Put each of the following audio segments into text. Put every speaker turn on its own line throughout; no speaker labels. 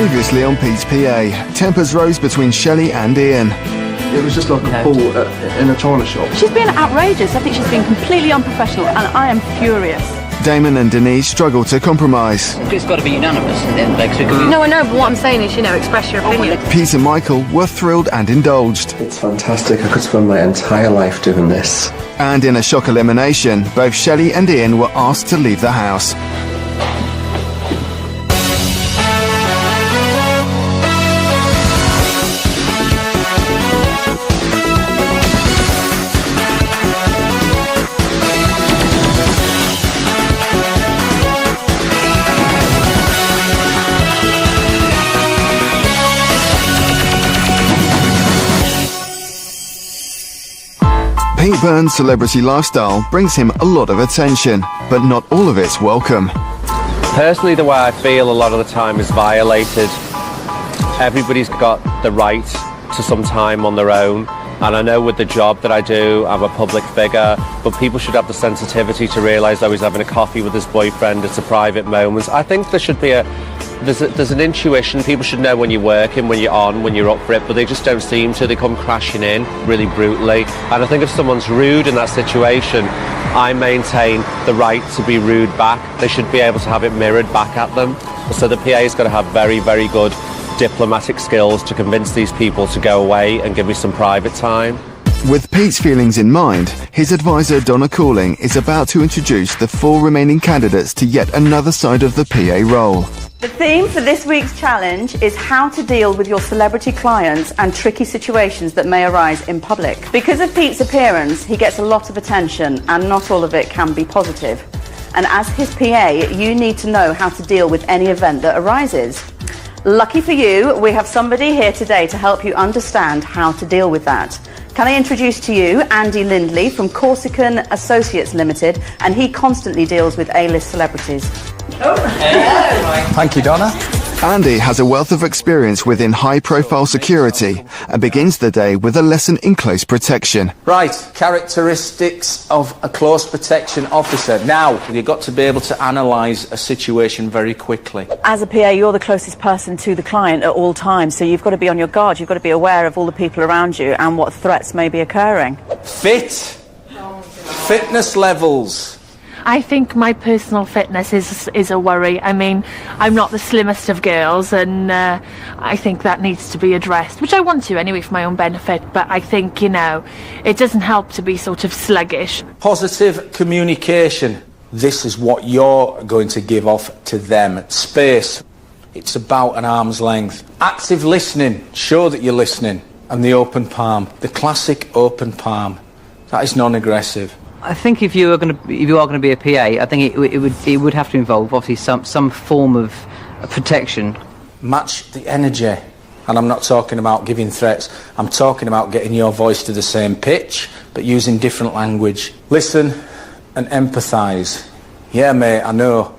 Previously on Pete's PA, tempers rose between Shelley and Ian.
It was just like a bull in a china shop.
She's been outrageous. I think she's been completely unprofessional, and I am furious.
Damon and Denise struggle to compromise.
It's got to be unanimous at the end of the day.
No, I know, but what I'm saying is, express your opinion.
Pete and Michael were thrilled and indulged.
It's fantastic. I could spend my entire life doing this.
And in a shock elimination, both Shelley and Ian were asked to leave the house. Pete Burns' celebrity lifestyle brings him a lot of attention, but not all of it's welcome.
Personally, the way I feel a lot of the time is violated. Everybody's got the right to some time on their own, and I know with the job that I do, I'm a public figure, but people should have the sensitivity to realise that he's having a coffee with his boyfriend, it's a private moment. I think there should be there's an intuition. People should know when you're working, when you're on, when you're up for it, but they just don't seem to. They come crashing in really brutally. And I think if someone's rude in that situation, I maintain the right to be rude back. They should be able to have it mirrored back at them. So the PA's got to have very, very good diplomatic skills to convince these people to go away and give me some private time.
With Pete's feelings in mind, his advisor Donna Calling is about to introduce the 4 remaining candidates to yet another side of the PA role.
The theme for this week's challenge is how to deal with your celebrity clients and tricky situations that may arise in public. Because of Pete's appearance, he gets a lot of attention, and not all of it can be positive. And as his PA, you need to know how to deal with any event that arises. Lucky for you, we have somebody here today to help you understand how to deal with that. Can I introduce to you Andy Lindley from Corsican Associates Limited, and he constantly deals with A-list celebrities. Oh, hello.
Thank you, Donna.
Andy has a wealth of experience within high-profile security and begins the day with a lesson in close protection.
Right, characteristics of a close protection officer. Now, you've got to be able to analyse a situation very quickly.
As a PA, you're the closest person to the client at all times, so you've got to be on your guard. You've got to be aware of all the people around you and what threats may be occurring.
Fitness levels.
I think my personal fitness is a worry. I mean, I'm not the slimmest of girls, and I think that needs to be addressed, which I want to anyway for my own benefit, but I think, it doesn't help to be sort of sluggish.
Positive communication. This is what you're going to give off to them. Space. It's about an arm's length. Active listening. Show that you're listening. And the open palm. The classic open palm. That is non-aggressive.
I think if you are going to be a PA, I think it would have to involve obviously some form of protection.
Match the energy, and I'm not talking about giving threats. I'm talking about getting your voice to the same pitch, but using different language. Listen and empathise. Yeah, mate, I know.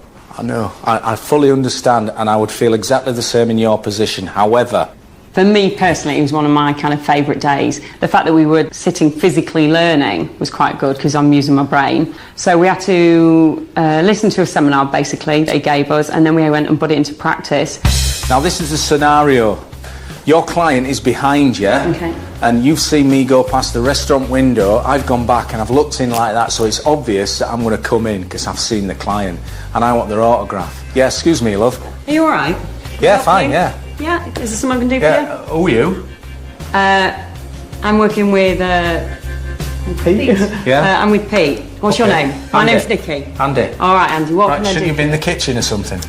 I fully understand, and I would feel exactly the same in your position. However,
For me personally, it was one of my kind of favourite days. The fact that we were sitting physically learning was quite good because I'm using my brain. So we had to listen to a seminar basically they gave us, and then we went and put it into practice.
Now this is a scenario. Your client is behind you,
okay,
and you've seen me go past the restaurant window. I've gone back and I've looked in like that, so it's obvious that I'm going to come in because I've seen the client and I want their autograph. Yeah, excuse me, love.
Are you all right?
Yeah, fine, yeah.
Yeah, is there something I can do for you?
Who are you?
I'm working with Pete.
Yeah.
I'm with Pete. What's your name? My name's Nikki.
Andy.
All right, Andy. What can I do?
Shouldn't you be in the kitchen or something?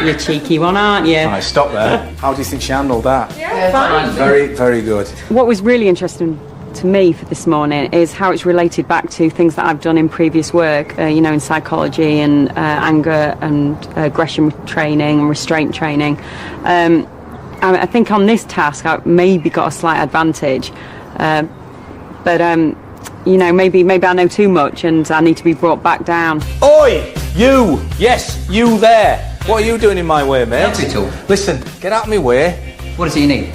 You're a cheeky one, aren't you?
Right, stop there. How do you think she handled that?
Yeah, fine.
Very, very good.
What was really interesting to me for this morning is how it's related back to things that I've done in previous work, in psychology and anger and aggression training and restraint training. I think on this task I've maybe got a slight advantage, but maybe I know too much and I need to be brought back down.
Oi, you! Yes, you there. What are you doing in my way, mate?
Help you at all.
Listen, get out of my way.
What does it you need?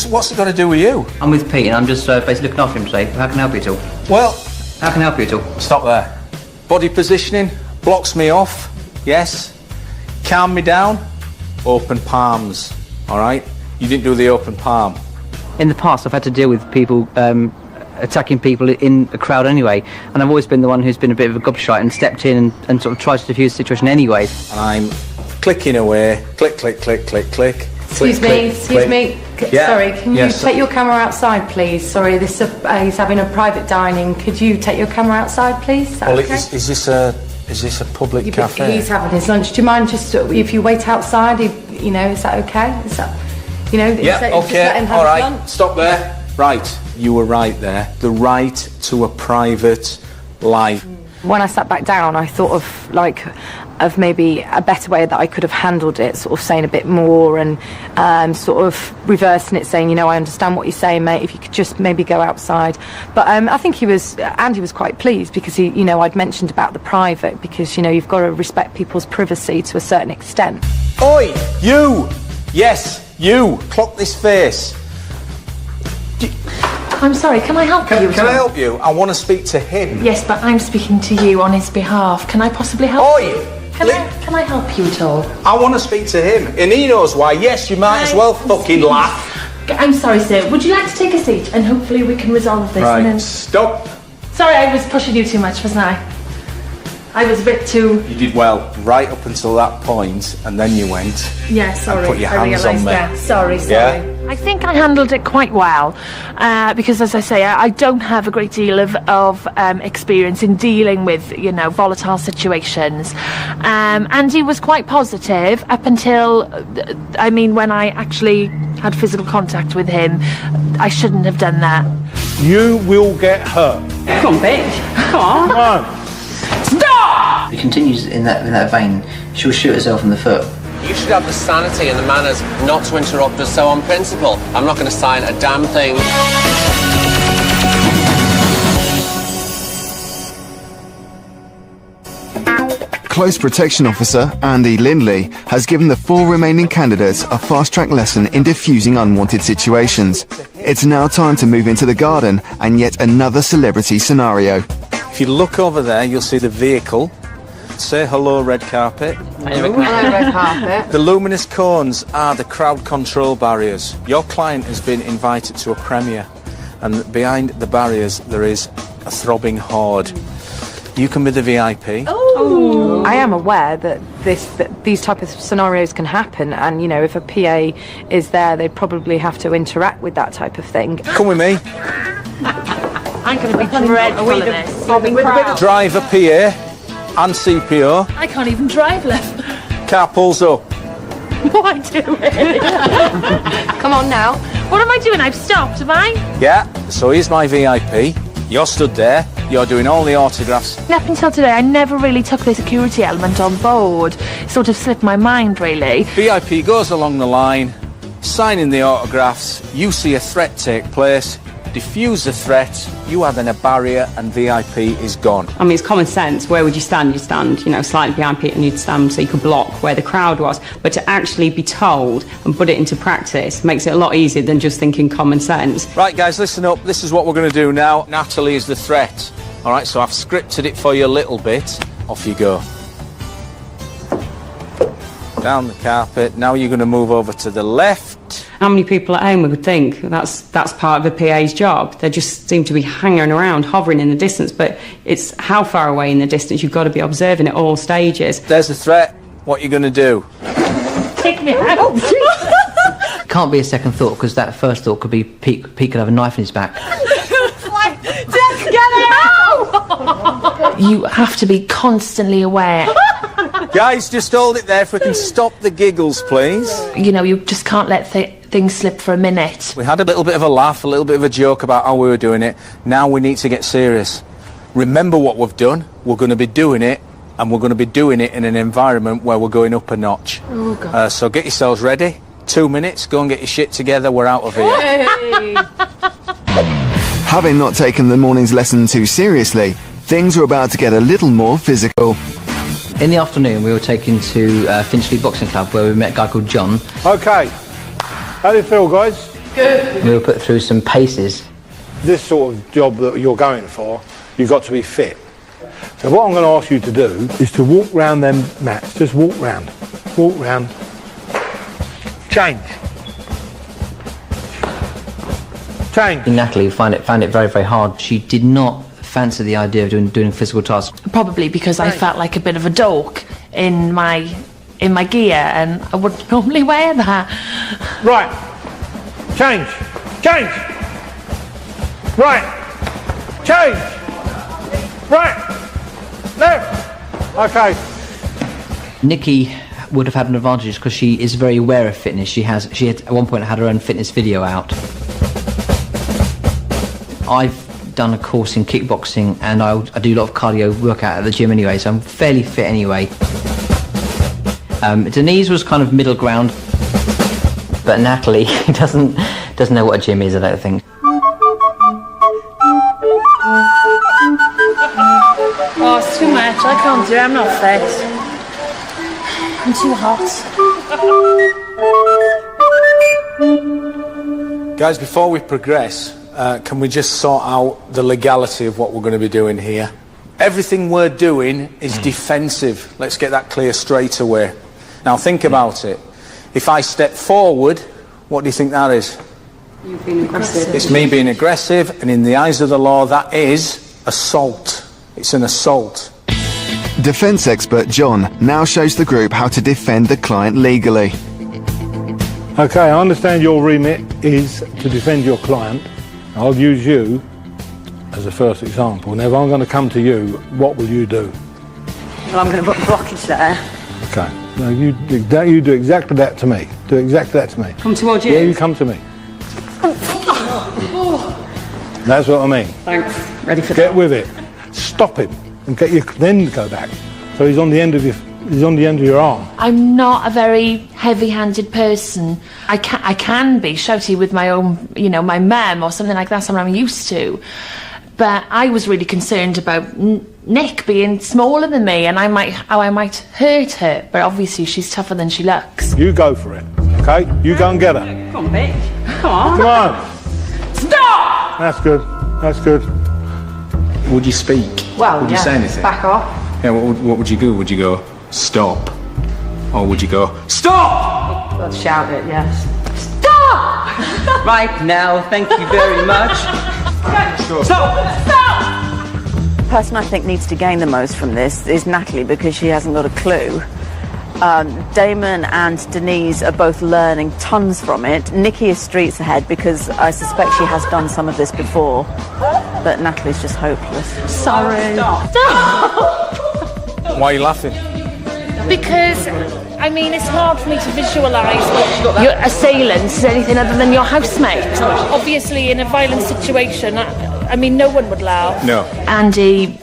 What's it got to do with you?
I'm with Pete and I'm just basically looking after him today. How can I help you at all?
Well...
How can I help you at all?
Stop there. Body positioning blocks me off, yes. Calm me down, open palms, all right? You didn't do the open palm.
In the past, I've had to deal with people attacking people in a crowd anyway, and I've always been the one who's been a bit of a gobshite and stepped in and sort of tried to defuse the situation anyway.
And I'm clicking away, click, click, click, click, click.
Excuse me.
Yeah.
Sorry, can you
Yes.
take your camera outside, please? Sorry, he's having a private dining. Could you take your camera outside, please? Is that
Well,
okay?
is this a public cafe?
He's having his lunch. Do you mind just if you wait outside? Is that okay? Is that
Yeah,
just let
okay,
him have
all
his
right.
lunch?
Stop there. Right, you were right there. The right to a private life.
When I sat back down, I thought of maybe a better way that I could have handled it, sort of saying a bit more and sort of reversing it, saying, I understand what you're saying, mate, if you could just maybe go outside. But I think Andy was quite pleased because I'd mentioned about the private, because, you've got to respect people's privacy to a certain extent.
Oi, you! Yes, you! Clock this face.
I'm sorry, can I help you?
Can I help you? I want to speak to him.
Yes, but I'm speaking to you on his behalf. Can I possibly help
Oi!
you? Can I help you at all?
I want to speak to him, and he knows why. Yes, you might as well fucking laugh.
I'm sorry, sir. Would you like to take a seat and hopefully we can resolve this?
Right,
And then...
stop.
Sorry, I was pushing you too much, wasn't I? I was a bit too...
You did well right up until that point, and then you went.
Yeah, sorry.
put your
I
hands on
realised
me.
that. Sorry.
Yeah?
I think I handled it quite well because, as I say, I don't have a great deal of experience in dealing with, volatile situations. And he was quite positive up until, when I actually had physical contact with him. I shouldn't have done that.
You will get hurt.
Come on, bitch. Come on.
Come on.
If it continues in that vein, she'll shoot herself in the foot.
You should have the sanity and the manners not to interrupt us, so on principle, I'm not going to sign a damn thing.
Close Protection Officer Andy Lindley has given the 4 remaining candidates a fast-track lesson in diffusing unwanted situations. It's now time to move into the garden and yet another celebrity scenario.
If you look over there, you'll see the vehicle. Say hello, red carpet.
Hello, red carpet.
The luminous cones are the crowd control barriers. Your client has been invited to a premiere, and behind the barriers there is a throbbing horde. You can be the VIP.
Oh. I am aware that these type of scenarios can happen, and if a PA is there, they'd probably have to interact with that type of thing.
Come with me.
I'm going to be dreadful at this.
Driver, PA, and CPO.
I can't even drive left.
Car pulls up.
What am I doing?
Come on now.
What am I doing? I've stopped, have I?
Yeah, so here's my VIP. You're stood there. You're doing all the autographs.
Up until today, I never really took the security element on board. It sort of slipped my mind, really.
VIP goes along the line, signing the autographs. You see a threat take place. Diffuse the threat, you add in a barrier, and VIP is gone.
I mean, it's common sense. Where would you stand? You stand, slightly behind people, and you'd stand so you could block where the crowd was. But to actually be told and put it into practice makes it a lot easier than just thinking common sense.
Right, guys, listen up. This is what we're going to do now. Natalie is the threat. All right, so I've scripted it for you a little bit. Off you go. Down the carpet. Now you're going to move over to the left.
How many people at home would think that's part of a PA's job? They just seem to be hanging around, hovering in the distance, but it's how far away in the distance. You've got to be observing at all stages.
There's the threat. What are you going to do?
Take me out.
Can't be a second thought, because that first thought could be Pete could have a knife in his back.
Just get out! You have to be constantly aware.
Guys, just hold it there if we can stop the giggles, please.
You just can't let things slip for a minute.
We had a little bit of a laugh, a little bit of a joke about how we were doing it. Now we need to get serious. Remember what we've done. We're going to be doing it, and we're going to be doing it in an environment where we're going up a notch.
Oh, God.
So get yourselves ready. 2 minutes, go and get your shit together. We're out of here.
Hey.
Having not taken the morning's lesson too seriously, things were about to get a little more physical.
In the afternoon, we were taken to Finchley Boxing Club, where we met a guy called John.
Okay. How do you feel, guys?
We were put through some paces.
This sort of job that you're going for, you've got to be fit. So what I'm going to ask you to do is to walk round them mats. Just walk round. Walk round. Change. Change.
Natalie found it very, very hard. She did not fancy the idea of doing physical tasks.
Probably because I felt like a bit of a dork in my gear, and I wouldn't normally wear that.
Right. Change. Change. Right. Change. Right. Left. Okay.
Nikki would have had an advantage because she is very aware of fitness. She had at one point had her own fitness video out. I've done a course in kickboxing, and I do a lot of cardio workout at the gym anyway, so I'm fairly fit anyway. Denise was kind of middle ground, but Natalie doesn't know what a gym is, I don't think.
Oh, it's too much. I can't do it. I'm not fit. I'm too hot.
Guys, before we progress, can we just sort out the legality of what we're going to be doing here? Everything we're doing is defensive. Let's get that clear straight away. Now think about it. If I step forward, what do you think that is?
You've been aggressive.
It's me being aggressive, and in the eyes of the law, that is assault. It's an assault.
Defence expert John now shows the group how to defend the client legally.
Okay, I understand your remit is to defend your client. I'll use you as a first example. Now, if I'm going to come to you, what will you do?
Well, I'm going to put a blockage there.
Okay. Now, you do exactly that to me. Do exactly that to me.
Come towards you?
Yeah, you come to me. That's what I mean.
Thanks. Ready for
Get with it. Stop him and then go back. So he's on the end of your arm.
I'm not a very heavy-handed person. I can be shouty with my own, my mum or something like that, something I'm used to. But I was really concerned about Nick being smaller than me, and I might hurt her. But obviously she's tougher than she looks.
You go for it, okay? You go and get her.
Come on, bitch. Come on.
Come on.
Stop!
That's good. That's good.
Would you speak?
Well,
would you say anything?
Back off.
Yeah, what would you do? Would you go, stop? Or would you go, stop?
Let's shout it, yes.
Stop!
Right now, thank you very much.
Stop!
The person I think needs to gain the most from this is Natalie, because she hasn't got a clue. Damon and Denise are both learning tons from it. Nikki is streets ahead because I suspect she has done some of this before, but Natalie's just hopeless.
Sorry. Stop!
Why are you laughing?
Because, it's hard for me to visualise your assailants as anything other than your housemate. Obviously, in a violent situation, no one would laugh.
No.
Andy,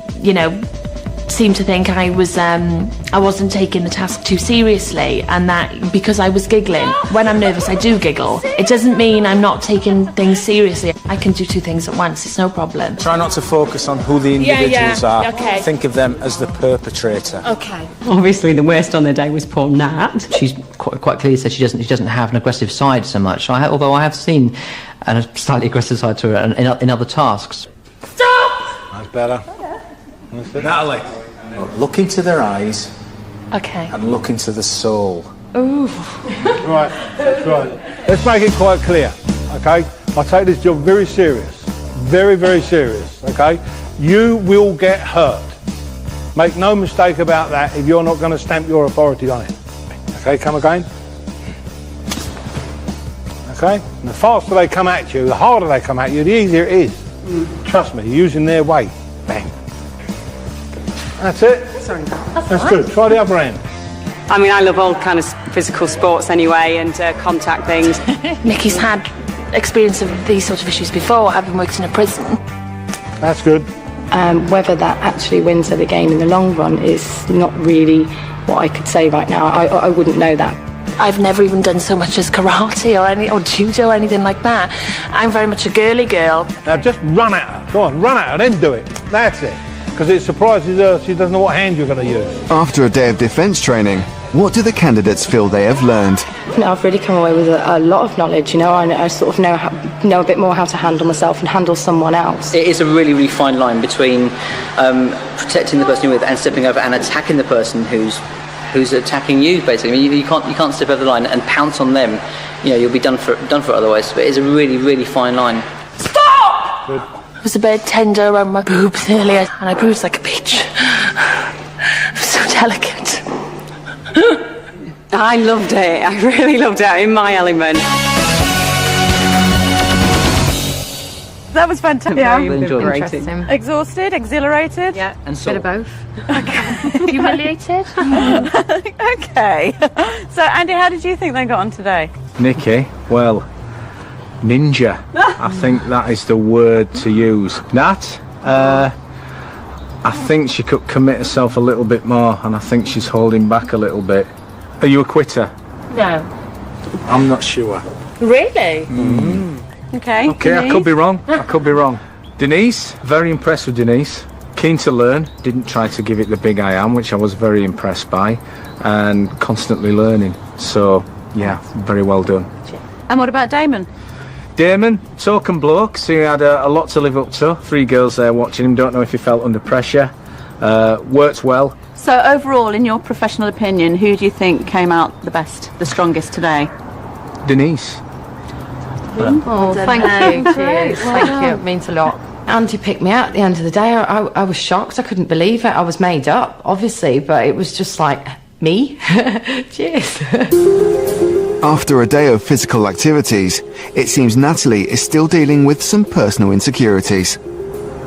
seemed to think I wasn't taking the task too seriously, and that because I was giggling. When I'm nervous, I do giggle. It doesn't mean I'm not taking things seriously. I can do two things at once. It's no problem.
Try not to focus on who the individuals are.
Okay.
Think of them as the perpetrator.
Okay.
Obviously, the worst on the day was poor Nat.
She's quite clearly said she doesn't have an aggressive side so much. Although I have seen a slightly aggressive side to her in other tasks.
Stop!
That's better.
Natalie, look into their eyes.
Okay.
And look into the soul.
Ooh.
Right, that's right. Let's make it quite clear, okay? I take this job very serious. Very, very serious, okay? You will get hurt. Make no mistake about that if you're not going to stamp your authority on it. Okay, come again? Okay? And the faster they come at you, the harder they come at you, the easier it is. Trust me, you're using their weight. Bang. That's it.
Sorry.
That's good. Try the other end.
I love all kind of physical sports anyway, and contact things.
Nikki's had experience of these sort of issues before, having worked in a prison.
That's good.
Whether that actually wins her the game in the long run is not really what I could say right now. I wouldn't know that.
I've never even done so much as karate or judo or anything like that. I'm very much a girly girl.
Now just run at her. Go on, run at her, then do it. That's it. Because it surprises her, she doesn't know what hand you're going to use.
After a day of defence training, what do the candidates feel they have learned?
I've really come away with a lot of knowledge, I sort of know a bit more how to handle myself and handle someone else.
It is a really, really fine line between protecting the person you're with and stepping over and attacking the person who's who's attacking you, basically. I mean, you can't step over the line and pounce on them. You know, you'll be done for otherwise. But it's a really, really fine line.
Stop! Good. I was a bit tender around my boobs earlier, and I bruised like a peach. It was so delicate.
I loved it. I really loved it. I'm in my element.
That was fantastic.
Very
Interesting.
Exhausted, exhilarated.
Yeah,
And
Bit of both.
Humiliated?
Okay. So, Andy, how did you think they got on today?
Nikki, well, ninja. I think that is the word to use. Nat, I think she could commit herself a little bit more, and I think she's holding back a little bit. Are you a quitter?
No.
I'm not sure.
Really?
Okay.
Okay, I could be wrong. Denise, very impressed with Denise. Keen to learn, didn't try to give it the big I am, which I was very impressed by, and constantly learning. So, yeah, very well done.
And what about Damon?
Damon, token bloke, so he had a lot to live up to. 3 girls there watching him, don't know if he felt under pressure. Worked well.
So, overall, in your professional opinion, who do you think came out the best, the strongest today?
Denise.
Oh, thank you. Cheers. Thank you. It means a lot. Andy picked me out at the end of the day. I was shocked. I couldn't believe it. I was made up, obviously, but it was just like, me? Cheers.
After a day of physical activities, it seems Natalie is still dealing with some personal insecurities.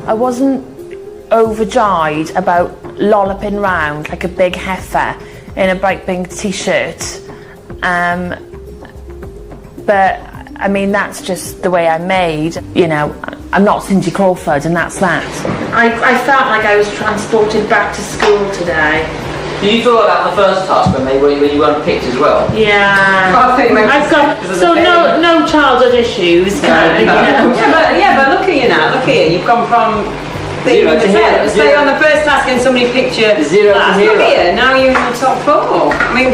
I wasn't overjoyed about lolloping round like a big heifer in a bright pink t-shirt. But I mean, that's just the way I'm made. You know, I'm not Cindy Crawford, and that's that. I felt like I was transported back to school today.
Did you thought about the first task when you weren't picked as well?
Yeah. I've got no childhood issues. You know.
Yeah, but look at you now. Look at you. You've gone from
Zero to hero.
stay on the first task and somebody picked you.
Zero to hero.
Look at you. Now you're in the top 4. I mean,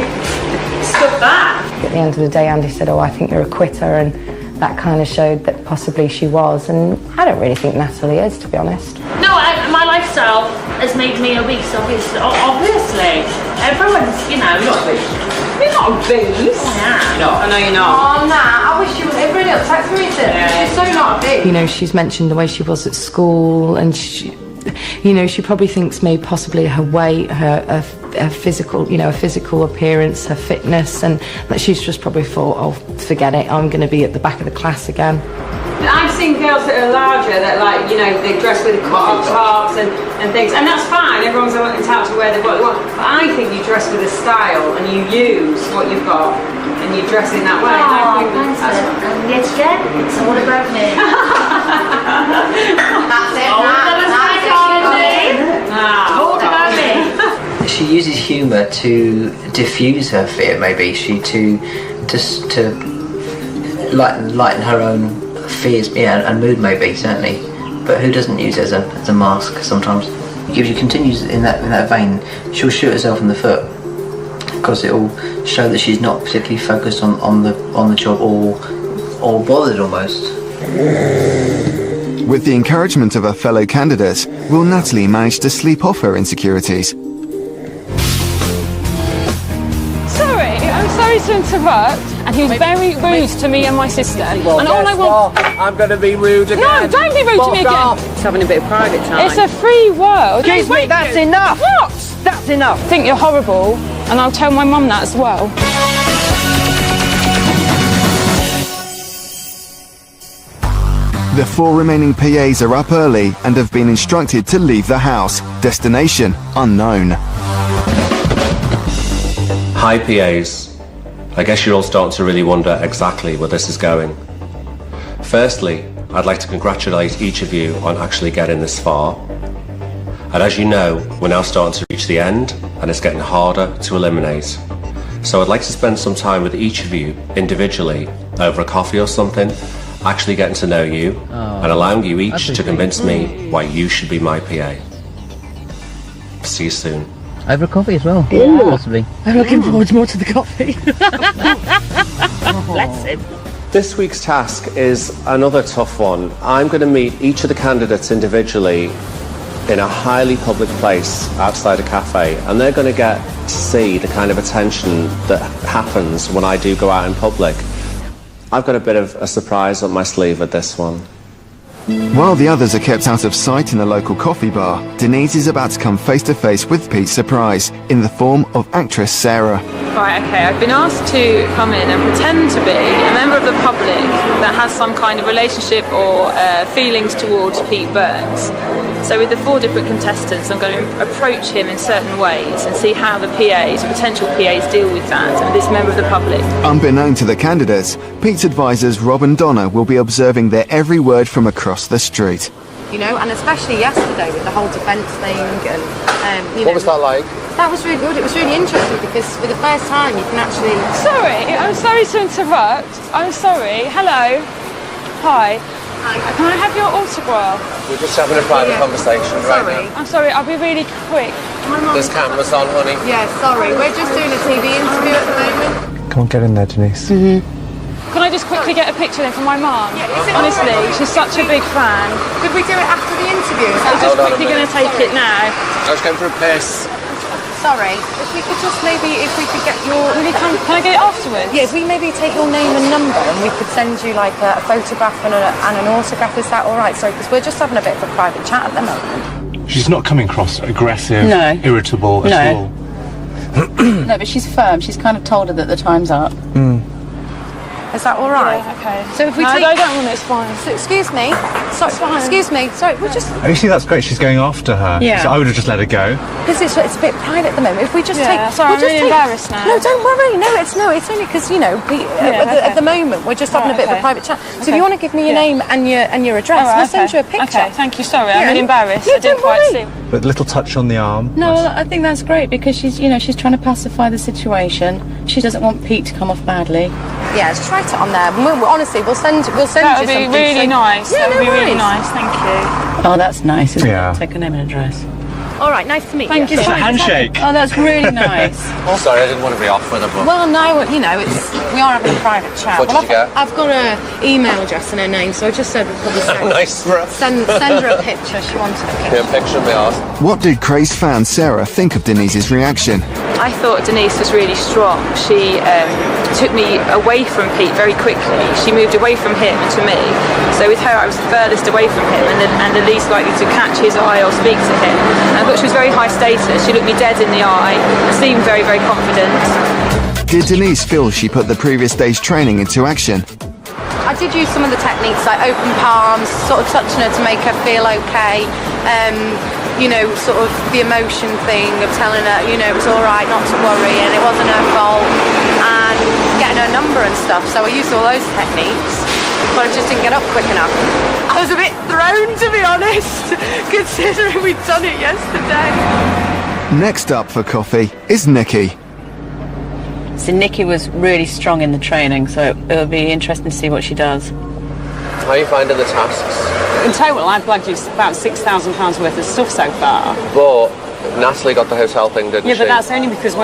stuff that.
At the end of the day, Andy said, "Oh, I think you're a quitter," and that kind of showed that possibly she was. And I don't really think Natalie is, to be honest.
No, my lifestyle has made me obese, obviously. Everyone's, you know...
You're not obese. You're not obese.
I
I know you're not.
Oh, nah, I wish you would. It really upsets me, she's so not big. You know, she's mentioned the way she was at school, and she, you know, she probably thinks maybe possibly her weight, her physical, you know, her physical appearance, her fitness, and that she's just probably thought, oh, forget it, I'm going to be at the back of the class again.
I've seen girls that are larger that, like, you know, they dress with cut-off tops and things, and that's fine, everyone's entitled to wear what they want, but I think you dress with a style and you use what you've got and you dress in that way.
Oh, thanks. And yet again, it's all about me.
That's it,
All about me.
She uses humour to diffuse her fear, maybe. To lighten her own fears, and mood, maybe, certainly. But who doesn't use it as a mask sometimes? If she continues in that vein, she'll shoot herself in the foot, because it will show that she's not particularly focused on the job or bothered almost.
With the encouragement of her fellow candidates, will Natalie manage to sleep off her insecurities?
I'm sorry to interrupt, and he was very rude to me and my sister.
Well,
and all I want...
I'm going to be rude again.
No, don't be rude to me again.
It's having a bit of private time.
It's a free world.
Excuse me, that's enough.
What?
That's enough.
I think you're horrible, and I'll tell my mum that as well.
The 4 remaining PAs are up early and have been instructed to leave the house. Destination unknown.
Hi PAs. I guess you're all starting to really wonder exactly where this is going. Firstly, I'd like to congratulate each of you on actually getting this far. And as you know, we're now starting to reach the end, and it's getting harder to eliminate. So I'd like to spend some time with each of you individually, over a coffee or something, actually getting to know you, and allowing you each to convince me why you should be my PA. See you soon.
Over a coffee as well, possibly.
I'm looking forward more to the coffee.
Bless him.
This week's task is another tough one. I'm going to meet each of the candidates individually in a highly public place outside a cafe, and they're going to get to see the kind of attention that happens when I do go out in public. I've got a bit of a surprise up my sleeve with this one.
While the others are kept out of sight in the local coffee bar, Denise is about to come face to face with Pete's surprise in the form of actress Sarah.
Right, okay, I've been asked to come in and pretend to be a member of the public that has some kind of relationship or feelings towards Pete Burns. So with the 4 different contestants, I'm going to approach him in certain ways and see how the PAs, potential PAs, deal with that, and this member of the public.
Unbeknown to the candidates, Pete's advisors Rob and Donna will be observing their every word from across the street.
You know, and especially yesterday with the whole defence thing and,
What was that like?
That was really good. It was really interesting because for the first time you can actually...
Sorry, I'm sorry to interrupt. I'm sorry. Hello. Hi. Can I have your autograph?
We're just having a private conversation right now.
I'm sorry, I'll be really quick.
There's cameras on, honey.
Yeah, sorry. We're just doing a TV interview at the moment.
Come on, get in there, Denise.
Can I just quickly get a picture then for my mum? Honestly, she's such a big fan.
Could we do it after the interview?
I'm just quickly going to take it now.
I was going for a piss.
Sorry, if we could just maybe, if we could get your...
Can I get it afterwards?
Yeah, if we maybe take your name and number and we could send you like a photograph and an autograph, is that all right? Sorry, because we're just having a bit of a private chat at the moment.
She's not coming across aggressive, irritable at all.
No, but she's firm. She's kind of told her that the time's up.
Is that all right?
Yeah, okay.
So if we
no,
take...
I don't want it, it's fine.
So, excuse me. Sorry, excuse me. Sorry, we're just...
Oh, you see, that's great. She's going after her.
Yeah.
So I would have just let her go.
Because it's a bit private at the moment. If we just take...
Sorry, I'm really embarrassed now.
No, don't worry. No, it's only because, you know, at the moment, we're just having a bit of a private chat. So if you want to give me your name and your address, we'll send you a picture.
Okay, thank you. Sorry, I'm really embarrassed. I didn't quite see.
But a little touch on the arm.
No, I think that's great because she's trying to pacify the situation. She doesn't want Pete to come off badly.
Yeah, just write it on there. Honestly, we'll send you something.
That would be really nice.
Yeah,
that would be really nice. Thank you.
Oh, that's nice. Isn't
Yeah.
it? Take a name and address.
All right, nice to meet you.
Thank you.
It's a handshake.
Oh, that's really nice.
Sorry, I didn't want to be off with her, but...
Well, no, you know, we are having a private chat.
What did you get?
I've got her email address and her name, so I just said we'll probably
Nice for her.
send her a picture. She wanted a picture.
Yeah, picture of the arse.
What did crazed fan Sarah think of Denise's reaction?
I thought Denise was really strong. She took me away from Pete very quickly. She moved away from him to me. So with her, I was the furthest away from him and the least likely to catch his eye or speak to him. And I thought she was very high status. She looked me dead in the eye, seemed very, very confident.
Did Denise feel she put the previous day's training into action?
I did use some of the techniques like open palms, sort of touching her to make her feel okay. You know, sort of the emotion thing of telling her, you know, it was all right, not to worry, and it wasn't her fault, and getting her number and stuff. So I used all those techniques, but I just didn't get up quick enough. I was a bit thrown, to be honest, considering we'd done it yesterday.
Next up for coffee is Nikki.
So Nikki was really strong in the training, so it'll be interesting to see what she does.
How are you finding the tasks?
In total, I've blagged you about £6,000 worth of stuff so far.
But Natalie got the hotel thing, didn't she?
Yeah, but that's only because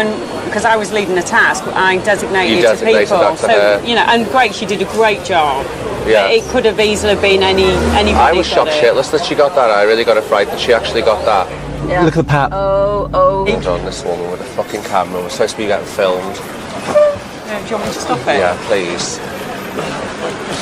I was leading the task, I designated
You
to people.
designated that to her.
You know, and great, she did a great job.
Yeah.
It could have easily been anybody.
I was shocked shitless that she got that. I really got a fright that she actually got that.
Yeah.
Look at the pat.
Oh.
Hold on, this woman with a fucking camera was supposed to be getting filmed.
Do you want me to stop it?
Yeah, please.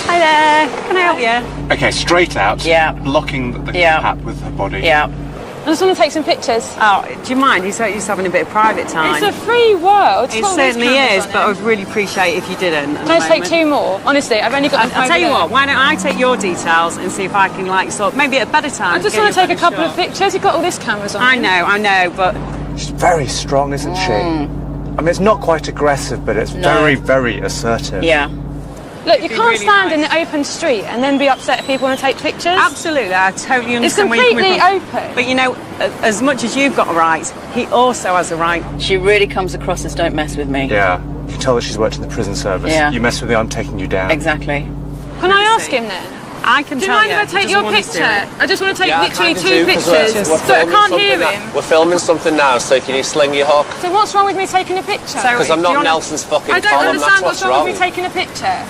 Hi there, can I help you?
Okay, straight out.
Yeah.
Blocking the pat with her body.
Yeah.
I just want to take some pictures.
Oh, do you mind? He's having a bit of private time.
It's a free world.
It certainly is, but I'd really appreciate if you didn't.
Can I just take 2 more? Honestly, I've only got...
I'll tell you what, why don't I take your details and see if I can, maybe at a better time.
I just want to take a couple of pictures. You've got all these cameras on.
I know, but...
She's very strong, isn't she? I mean, it's not quite aggressive, but it's very, very assertive.
Yeah.
Look, you can't stand in the open street and then be upset if people want to take pictures.
Absolutely, I totally understand.
It's completely open.
But you know, as much as you've got a right, he also has a right.
She really comes across as don't mess with me.
Yeah. You can tell that she's worked in the prison service.
Yeah.
You mess with me, I'm taking you down.
Exactly.
Can I ask him then?
I can
Do you
tell
mind
you.
if I take your picture? I just want to take literally 2
because
pictures. So I can't hear him.
We're filming something now, so can you sling your hook?
So what's wrong with me taking a picture?
Because I'm not Nelson's fucking
I don't
column,
understand
that's
what's wrong with me taking a picture.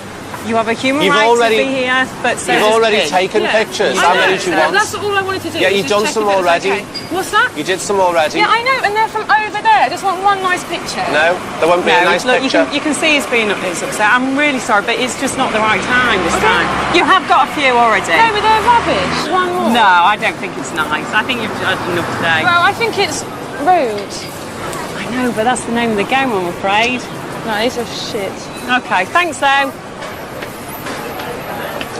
You have a human
You've
right
already-
to be here, but so
You've
does
already
Pete.
taken pictures. How many do you want?
That's all I wanted to do.
Yeah,
was
you've
just
done
check
some
if it was
already.
okay. What's that?
You did some already.
Yeah, I know, and they're from over there. I just want one nice picture.
No, there won't be a nice
look,
picture.
you can see he's upset. I'm really sorry, but it's just not the right time this time. You have got a few already.
No, but they're rubbish. One more.
No, I don't think it's nice. I think you've done enough today.
Well, I think it's rude.
I know, but that's the name of the game, I'm afraid.
No, it's a shit.
Okay, thanks though.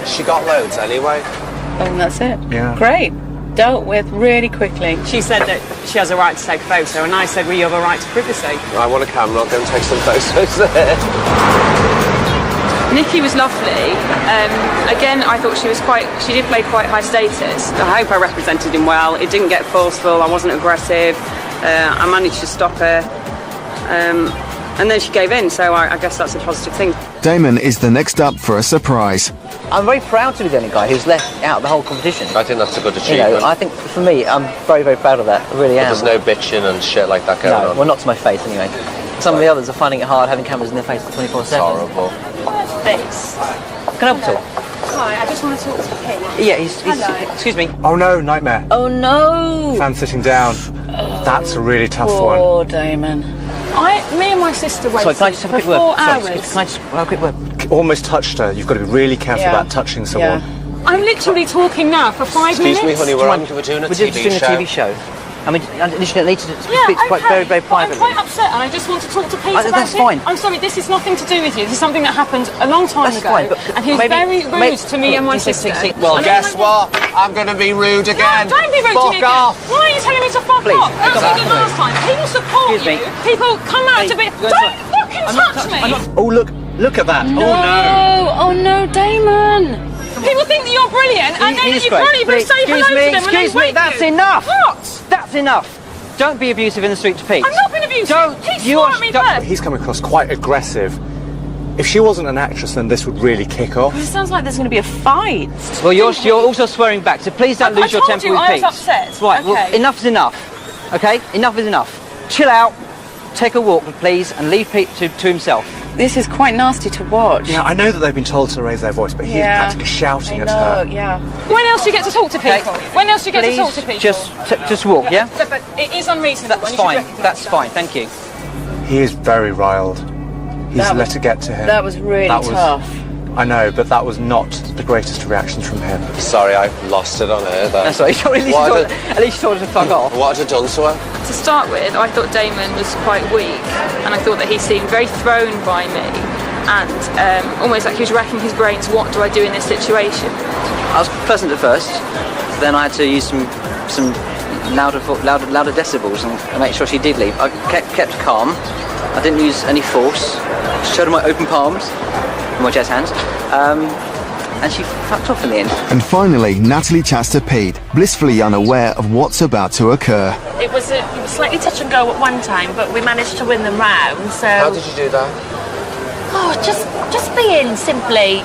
She got loads anyway.
Oh, and that's it.
Yeah.
Great. Dealt with really quickly.
She said that she has a right to take a photo, and I said, well, you have a right to privacy.
I want a camera, I'll go and take some photos there.
Nikki was lovely. Again, I thought she did play quite high status.
I hope I represented him well. It didn't get forceful, I wasn't aggressive. I managed to stop her. And then she gave in, so I guess that's a positive thing.
Damon is the next up for a surprise.
I'm very proud to be the only guy who's left out the whole competition.
I think that's a good
You
achievement.
know, I think for me, I'm very, very proud of that. I really am.
There's no bitching and shit like that going on.
Well, not to my face anyway. Some of the others are finding it hard having cameras in their face 24/7.
It's horrible.
This.
Can I help at all?
Hi, I just want to talk to Pete.
Yeah, he's excuse me.
Oh no, nightmare.
Oh no!
Fan sitting down. That's a really tough one.
Poor Damon.
Me and my sister waited
Sorry, can I just have a
for
quick
4
word?
hours.
Sorry, can I just have a quick word?
Almost touched her. You've got to be really careful
Yeah.
about touching someone.
I'm literally talking now for 5 minutes.
Excuse me, honey, we're doing a
We're just doing a TV show. I mean, you need to speak quite very, very privately.
I'm quite upset, and I just want to talk to Pete about
That's
it.
fine.
I'm sorry, this is nothing to do with you. This is something that happened a long time
That's
ago.
fine, but
and he's very rude to me and my sister.
Well,
And
guess
then-
what? I'm going to be rude again.
No, don't be rude to me
Fuck
again.
off.
Why are you telling me to fuck
Please,
off? That's what you did
exactly.
last time. People support
Excuse me.
you. People come out to be.
go
Don't
inside.
fucking touch me.
Oh look at that.
No!
Oh no.
Oh no, Damon!
People think that you're brilliant, and then you can't even say hello to them when they
Excuse me,
wake
that's
you.
enough.
What?
That's enough. Don't be abusive in the street to Pete.
I'm not being abusive.
Don't.
He
You
swore
are.
at me
don't-
first.
He's come across quite aggressive. If she wasn't an actress, then this would really kick off.
It sounds like there's going to be a fight.
Well, you're also swearing back, so please don't lose your
told
temper
you
with
I was
Pete.
upset.
Right, well,
Okay.
enough is enough. Okay? Enough is enough. Chill out, take a walk, please, and leave Pete to himself.
This is quite nasty to watch.
Yeah, I know that they've been told to raise their voice, but he's practically shouting at her.
Yeah.
When else do you get to talk to people? When else do you get to talk to people?
Just walk, yeah?
But it is unreasonable.
That's
and you should
fine.
recognise
That's
that.
fine. Thank you.
He is very riled. He's
That
let
was-
it get to him.
That was really tough.
I know, but that was not the greatest reactions from him.
Sorry, I lost it on her there.
That's right. At least you told her to fuck off.
What had I done to her?
To start with, I thought Damon was quite weak, and I thought that he seemed very thrown by me, and almost like he was racking his brains. What do I do in this situation?
I was pleasant at first, then I had to use some louder decibels and make sure she did leave. I kept calm. I didn't use any force. Showed her my open palms, my jazz hands, and she fucked off in the end.
And finally, Natalie chats to Pete, blissfully unaware of what's about to occur.
It was slightly touch and go at one time, but we managed to win them round. So
How did you do that?
oh, just being simply,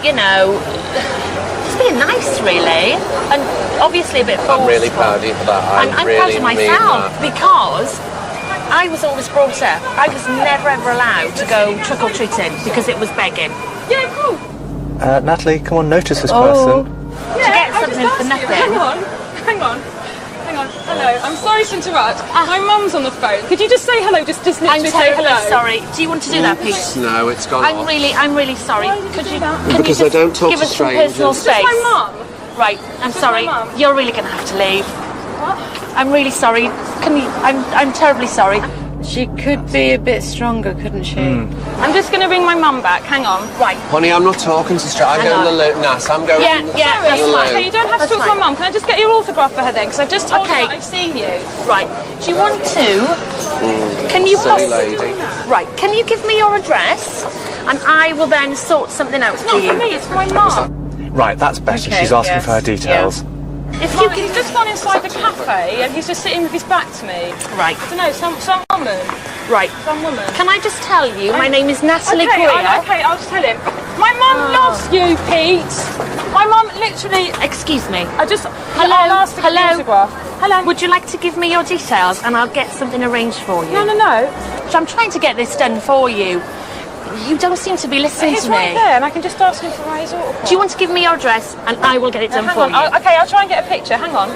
just being nice, really, and obviously a bit forceful.
I'm really proud of you for that.
I'm
really
proud of myself
mean that.
because I was always brought up. I was never ever allowed to go trick or treating because it was begging.
Yeah, cool.
Natalie, come on, notice this
Oh.
person.
To get something for nothing.
Hang on. Hello. I'm sorry to interrupt. My mum's on the phone. Could you just say hello? Just literally
I'm
say
totally
hello.
sorry. Do you want to do that, Pete?
No, it's gone
I'm
off.
really sorry. Could you? Can
Because
you
I
just
don't talk
give
to
us some
strangers.
personal
It's
Just
space?
my mum.
Right. I'm sorry.
my mum.
You're really going to have to leave. I'm really sorry. Can you? I'm terribly sorry.
She could be a bit stronger, couldn't she?
I'm just going to ring my mum back. Hang on.
Right.
Honey, I'm not talking to I'm going to the loo. Nas, I'm going
Yeah,
to
yeah,
the
that's
loo.
fine.
Okay, you don't have to
That's
talk to my
fine.
mum. Can I just get your autograph for her then? Because I've just told
Okay.
her that I've seen you.
Right. Do you want to? Can you
Silly
possibly?
lady.
Right. Can you give me your address, and I will then sort something out
It's
for
not
you.
for me, it's for my mum.
Right, that's better.
Okay,
She's asking
yes,
for her details.
If you he's just gone inside the cafe and he's just sitting with his back to me.
Right.
I don't know, some woman.
Right.
Some woman.
Can I just tell you, my name is Natalie
Okay,
Greer.
okay, I'll just tell him. My mum loves you, Pete. My mum literally.
Excuse me.
I just.
Hello.
I'll ask to get the
Hello.
autograph. Hello.
Would you like to give me your details and I'll get something arranged for you?
No.
So I'm trying to get this done for you. You don't seem to be listening
He's
to me.
right there, and I can just ask him for his autograph.
Do you want to give me your address and I will get it done
hang
for
on.
you?
Okay, I'll try and get a picture. Hang on.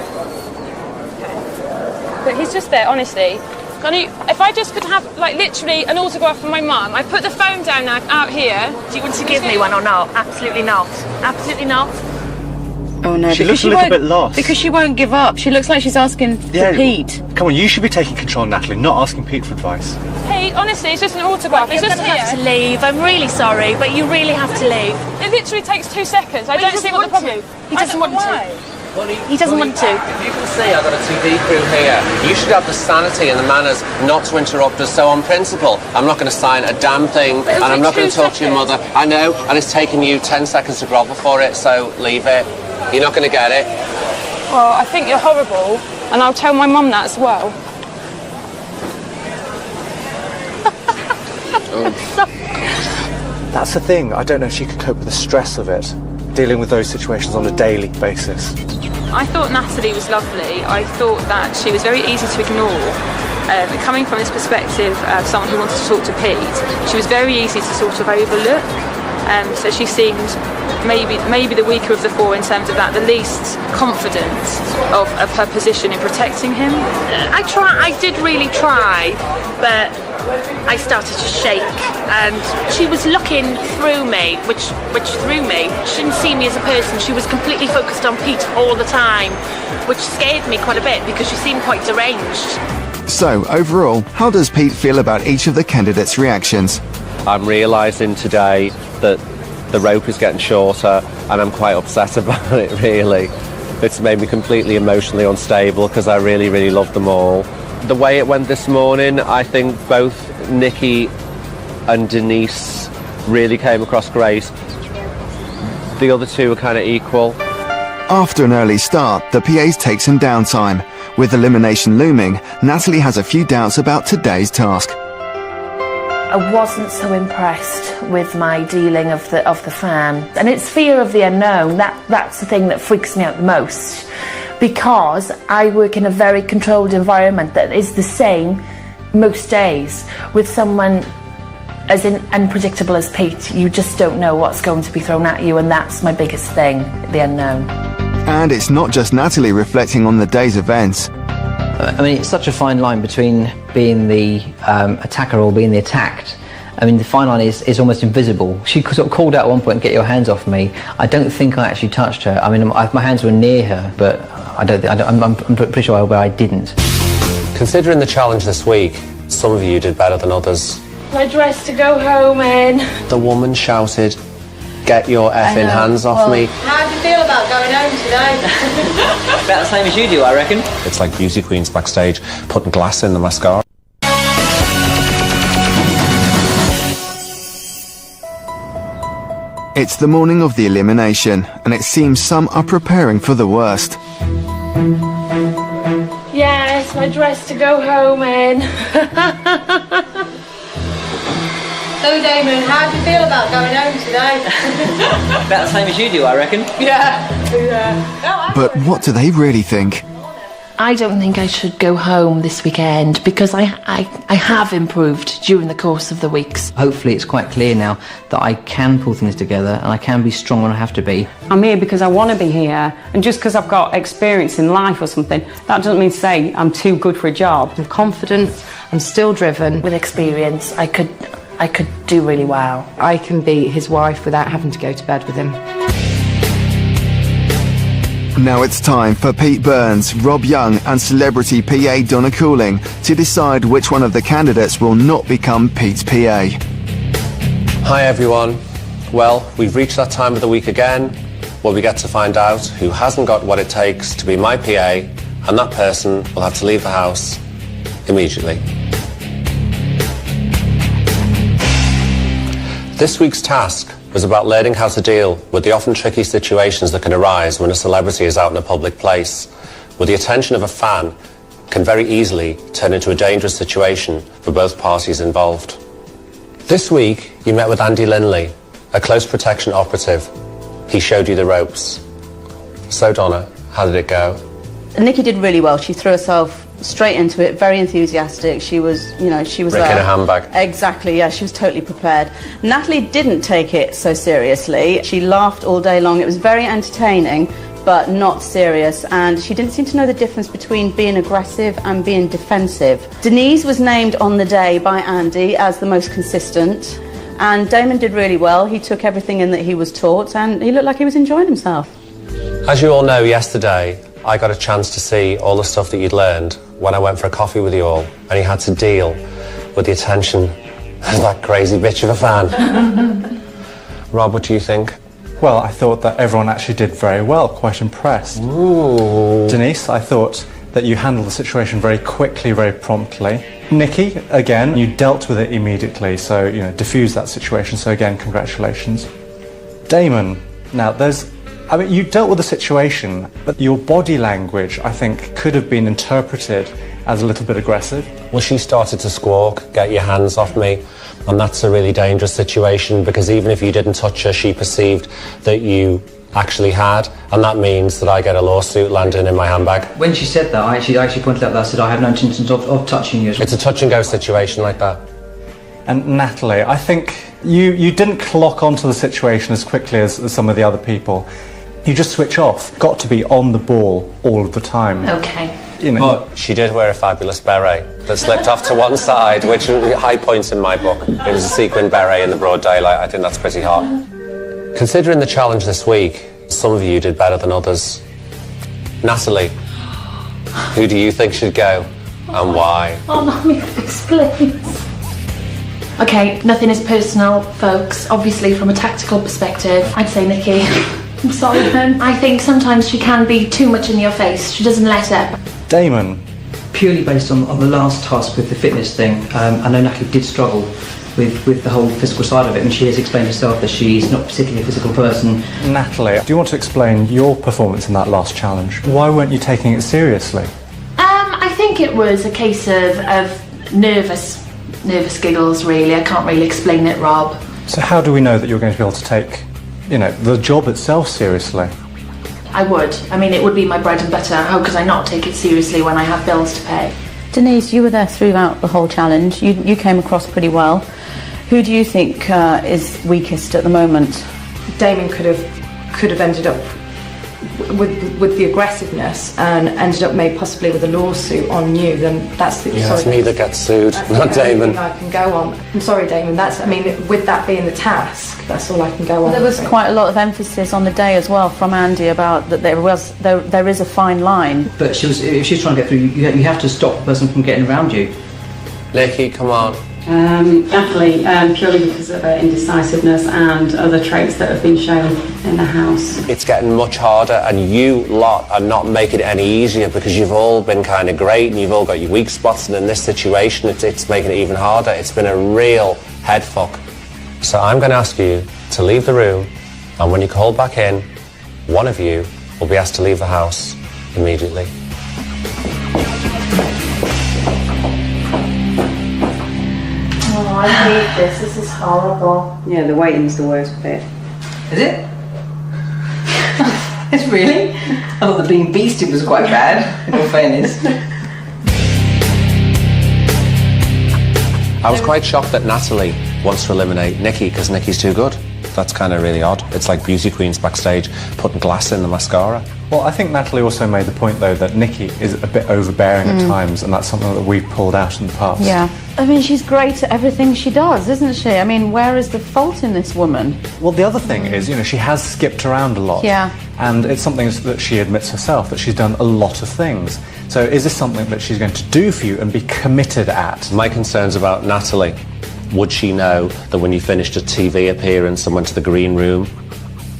Okay. But he's just there, honestly. If I just could have, like, literally an autograph from my mum, I put the phone down now, out here.
Do you want to give me one or not? Absolutely not. Absolutely not.
Oh no,
She looks a little bit lost.
Because she won't give up. She looks like she's asking for Pete.
Come on, you should be taking control, Natalie, not asking Pete for advice.
Pete, honestly, it's just an autograph. It's
You're
just
going to have to leave. I'm really sorry, but you really have to leave.
It literally takes 2 seconds. I
But he
don't see
doesn't
what the problem
want to. He doesn't want to. He doesn't want to.
If you can see, I've got a TV crew here. You should have the sanity and the manners not to interrupt us. So on principle, I'm not going to sign a damn thing, and I'm not going to talk to your mother. I know, and it's taken you 10 seconds to grovel for it, so leave it. You're not going to get it.
Well, I think you're horrible, and I'll tell my mum that as well.
That's the thing. I don't know if she could cope with the stress of it, dealing with those situations on a daily basis.
I thought Natalie was lovely. I thought that she was very easy to ignore. Coming from this perspective of someone who wanted to talk to Pete, she was very easy to sort of overlook. So she seemed maybe the weaker of the four in terms of that, the least confident of her position in protecting him.
I did really try, but I started to shake, and she was looking through me, which threw me. She didn't see me as a person. She was completely focused on Pete all the time, which scared me quite a bit because she seemed quite deranged.
So, overall, how does Pete feel about each of the candidates' reactions?
I'm realising today that the rope is getting shorter, and I'm quite upset about it, really. It's made me completely emotionally unstable because I really, really love them all. The way it went this morning, I think both Nikki and Denise really came across great. The other two are kind of equal.
After an early start, the PAs take some downtime. With elimination looming, Natalie has a few doubts about today's task.
I wasn't so impressed with my dealing of the fan, and it's fear of the unknown. That's the thing that freaks me out the most, because I work in a very controlled environment that is the same most days. With someone as unpredictable as Pete, you just don't know what's going to be thrown at you, and that's my biggest thing, the unknown.
And it's not just Natalie reflecting on the day's events.
I mean, it's such a fine line between being the attacker or being the attacked. I mean, the fine line is almost invisible. She sort of called out at one point, "Get your hands off me." I don't think I actually touched her. I mean, my hands were near her, but I'm pretty sure I didn't.
Considering the challenge this week, some of you did better than others.
My dress to go home in.
The woman shouted, "Get your effing hands off me."
How do you feel about going home today?
About the same as you do, I reckon.
It's like beauty queens backstage putting glass in the mascara.
It's the morning of the elimination, and it seems some are preparing for the worst.
Yes, my dress to go home in.
So Damon, how do you feel about going home today?
About the same as you do, I reckon.
Yeah.
But what do they really think?
I don't think I should go home this weekend because I have improved during the course of the weeks.
Hopefully it's quite clear now that I can pull things together and I can be strong when I have to be.
I'm here because I want to be here, and just because I've got experience in life or something, that doesn't mean to say I'm too good for a job.
I'm confident, I'm still driven. With experience, I could do really well.
I can be his wife without having to go to bed with him.
Now it's time for Pete Burns, Rob Young and celebrity PA Donna Cooling to decide which one of the candidates will not become Pete's PA.
Hi everyone. Well, we've reached that time of the week again where we get to find out who hasn't got what it takes to be my PA, and that person will have to leave the house immediately. This week's task was about learning how to deal with the often tricky situations that can arise when a celebrity is out in a public place, where the attention of a fan can very easily turn into a dangerous situation for both parties involved. This week, you met with Andy Linley, a close protection operative. He showed you the ropes. So, Donna, how did it go?
Nikki did really well. She threw herself straight into it, very enthusiastic. She was, she was
Rick in a handbag.
Exactly, yeah, she was totally prepared. Natalie didn't take it so seriously. She laughed all day long. It was very entertaining, but not serious, and she didn't seem to know the difference between being aggressive and being defensive. Denise was named on the day by Andy as the most consistent, and Damon did really well. He took everything in that he was taught, and he looked like he was enjoying himself.
As you all know, yesterday I got a chance to see all the stuff that you'd learned when I went for a coffee with you all, and you had to deal with the attention of that crazy bitch of a fan. Rob, what do you think?
Well, I thought that everyone actually did very well, quite impressed.
Ooh.
Denise, I thought that you handled the situation very quickly, very promptly. Nikki, again, you dealt with it immediately, so, diffused that situation, so again, congratulations. Damon, now you dealt with the situation, but your body language, I think, could have been interpreted as a little bit aggressive.
Well, she started to squawk, get your hands off me, and that's a really dangerous situation because even if you didn't touch her, she perceived that you actually had, and that means that I get a lawsuit landing in my handbag.
When she said that, I actually pointed out that I said I have no intentions of touching you.
It's a touch and go situation like that.
And Natalie, I think you didn't clock onto the situation as quickly as some of the other people. You just switch off. Got to be on the ball all of the time.
Okay.
But she did wear a fabulous beret that slipped off to one side, which was high points in my book. It was a sequin beret in the broad daylight. I think that's pretty hot. Considering the challenge this week, some of you did better than others. Natalie, who do you think should go and why?
Oh, let me explain. Okay, nothing is personal, folks. Obviously, from a tactical perspective, I'd say Nikki. I'm sorry, Ben. I think sometimes she can be too much in your face. She doesn't let up.
Damon.
Purely based on the last task with the fitness thing, I know Natalie did struggle with the whole physical side of it, and she has explained herself that she's not particularly a physical person.
Natalie, do you want to explain your performance in that last challenge? Why weren't you taking it seriously?
I think it was a case of nervous giggles, really. I can't really explain it, Rob.
So how do we know that you're going to be able to take, the job itself seriously?
I would. I mean, it would be my bread and butter. How could I not take it seriously when I have bills to pay?
Denise, you were there throughout the whole challenge. You came across pretty well. Who do you think is weakest at the moment?
Damon could have ended up with the aggressiveness and ended up maybe possibly with a lawsuit on you. Then that's
it's me that gets sued, not Damon.
I can go on. I'm sorry, Damon. With that being the task, that's all I can go on.
There was quite a lot of emphasis on the day as well from Andy about that there is a fine line.
But if she's trying to get through, you have to stop the person from getting around you.
Nikki, come on.
Natalie, purely because of her indecisiveness and other traits that have been shown in the house.
It's getting much harder, and you lot are not making it any easier because you've all been kind of great and you've all got your weak spots, and in this situation it's making it even harder. It's been a real head fuck. So I'm going to ask you to leave the room, and when you call back in, one of you will be asked to leave the house immediately.
Oh, I hate this. This is horrible.
Yeah, the waiting's the worst bit.
Is it? It's really? I thought the being beasted was quite bad, in all fairness.
I was quite shocked that Natalie wants to eliminate Nikki because Nikki's too good. That's kind of really odd. It's like beauty queens backstage putting glass in the mascara.
Well, I think Natalie also made the point, though, that Nikki is a bit overbearing at times, and that's something that we've pulled out in the past.
Yeah. I mean, she's great at everything she does, isn't she? I mean, where is the fault in this woman?
Well, the other thing is, she has skipped around a lot.
Yeah.
And it's something that she admits herself, that she's done a lot of things. So is this something that she's going to do for you and be committed at?
My concern's about Natalie. Would she know that when you finished a TV appearance and went to the green room,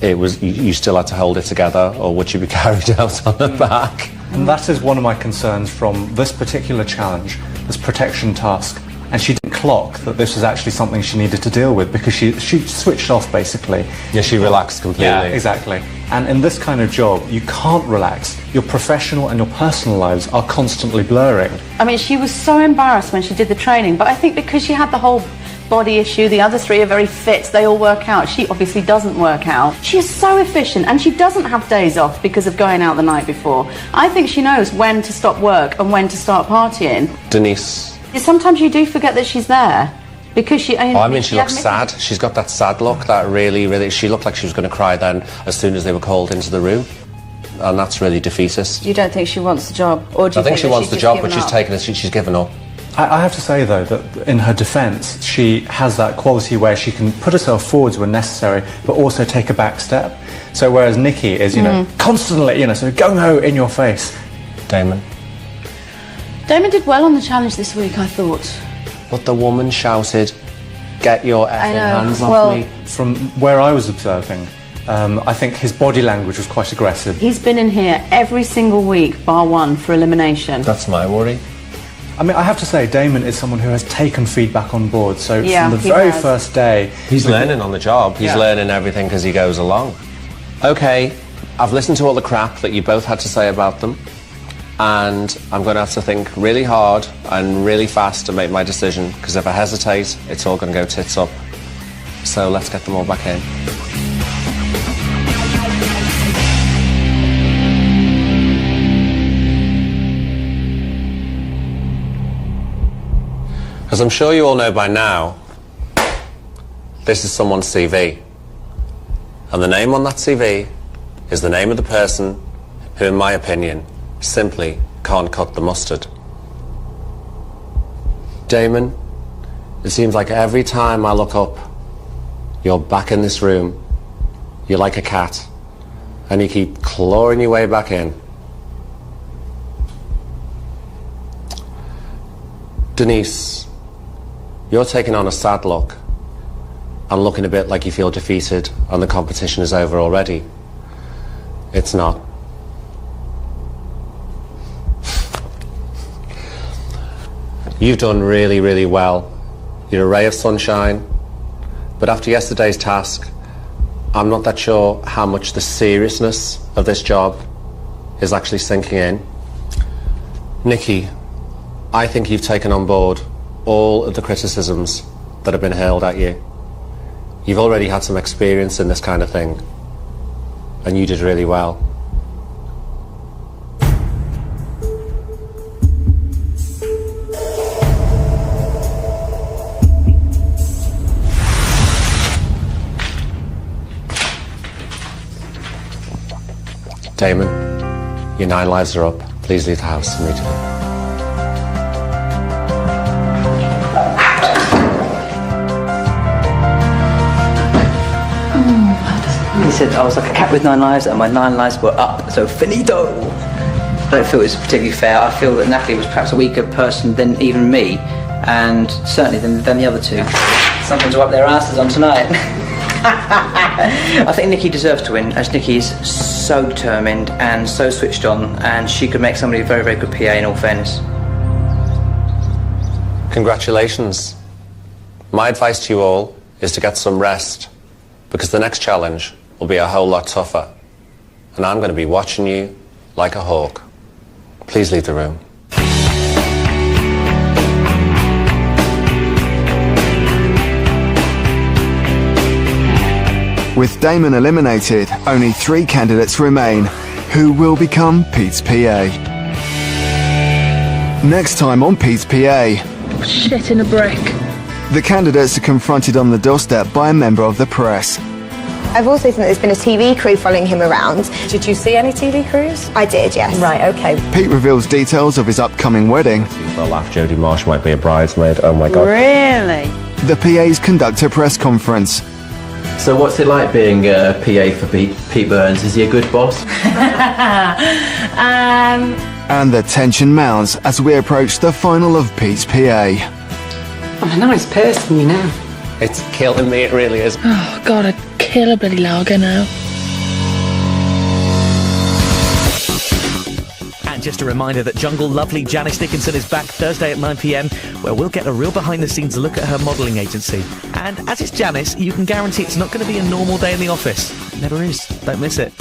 it was you still had to hold it together, or would she be carried out on her back?
And that is one of my concerns from this particular challenge, this protection task. And she didn't clock that this was actually something she needed to deal with because she switched off, basically.
Yeah, she relaxed completely.
Yeah, exactly. And in this kind of job, you can't relax. Your professional and your personal lives are constantly blurring.
I mean, she was so embarrassed when she did the training, but I think because she had the whole body issue. The other 3 are very fit. They all work out. She obviously doesn't work out. She is so efficient, and she doesn't have days off because of going out the night before. I think she knows when to stop work and when to start partying.
Denise.
Sometimes you do forget that she's there. Because she...
she looks sad. She's got that sad look, that really... She looked like she was going to cry then as soon as they were called into the room. And that's really defeatist.
You don't think she wants the job? Or do you
I think she wants the job, but
she's
she's given up.
I have to say, though, that in her defence, she has that quality where she can put herself forwards when necessary, but also take a back step. So whereas Nikki is, constantly, sort of gung-ho in your face.
Damon
did well on the challenge this week, I thought.
But the woman shouted, "Get your effing hands off me."
From where I was observing, I think his body language was quite aggressive.
He's been in here every single week, bar one, for elimination.
That's my worry.
I mean, I have to say, Damon is someone who has taken feedback on board. So
yeah,
from the very first day...
He's learning on the job. He's learning everything as he goes along. OK, I've listened to all the crap that you both had to say about them. And I'm going to have to think really hard and really fast to make my decision, because if I hesitate, it's all going to go tits up. So let's get them all back in. As I'm sure you all know by now, this is someone's CV. And the name on that CV is the name of the person who, in my opinion, simply can't cut the mustard. Damon, it seems like every time I look up, you're back in this room. You're like a cat, and you keep clawing your way back in. Denise, you're taking on a sad look and looking a bit like you feel defeated and the competition is over already. It's not. You've done really, really well. You're a ray of sunshine. But after yesterday's task, I'm not that sure how much the seriousness of this job is actually sinking in. Nikki, I think you've taken on board all of the criticisms that have been hurled at you. You've already had some experience in this kind of thing, and you did really well. Damon, your 9 lives are up. Please leave the house immediately.
He said I was like a cat with 9 lives and my 9 lives were up, so finito! I don't feel it's particularly fair. I feel that Natalie was perhaps a weaker person than even me, and certainly than the other 2. Something to wipe their asses on tonight. I think Nikki deserves to win, as Nikki is so determined and so switched on, and she could make somebody a very, very good PA in all fairness.
Congratulations. My advice to you all is to get some rest, because the next challenge will be a whole lot tougher, and I'm going to be watching you like a hawk. Please leave the room.
With Damon eliminated, only 3 candidates remain, who will become Pete's PA. Next time on Pete's PA...
Shit in a brick.
The candidates are confronted on the doorstep by a member of the press.
I've also seen that there's been a TV crew following him around.
Did you see any TV crews?
I did, yes.
Right, okay.
Pete reveals details of his upcoming wedding.
Well, laugh, Jodie Marsh might be a bridesmaid. Oh my God.
Really?
The PAs conduct a press conference.
So what's it like being a PA for Pete Burns? Is he a good boss?
And the tension mounts as we approach the final of Pete's PA.
I'm a nice person, you know.
It's killing me, it really is.
Oh, God, I'd kill a bloody lager now.
And just a reminder that Jungle lovely Janice Dickinson is back Thursday at 9 p.m, where we'll get a real behind-the-scenes look at her modelling agency. And as it's Janice, you can guarantee it's not going to be a normal day in the office. It never is. Don't miss it.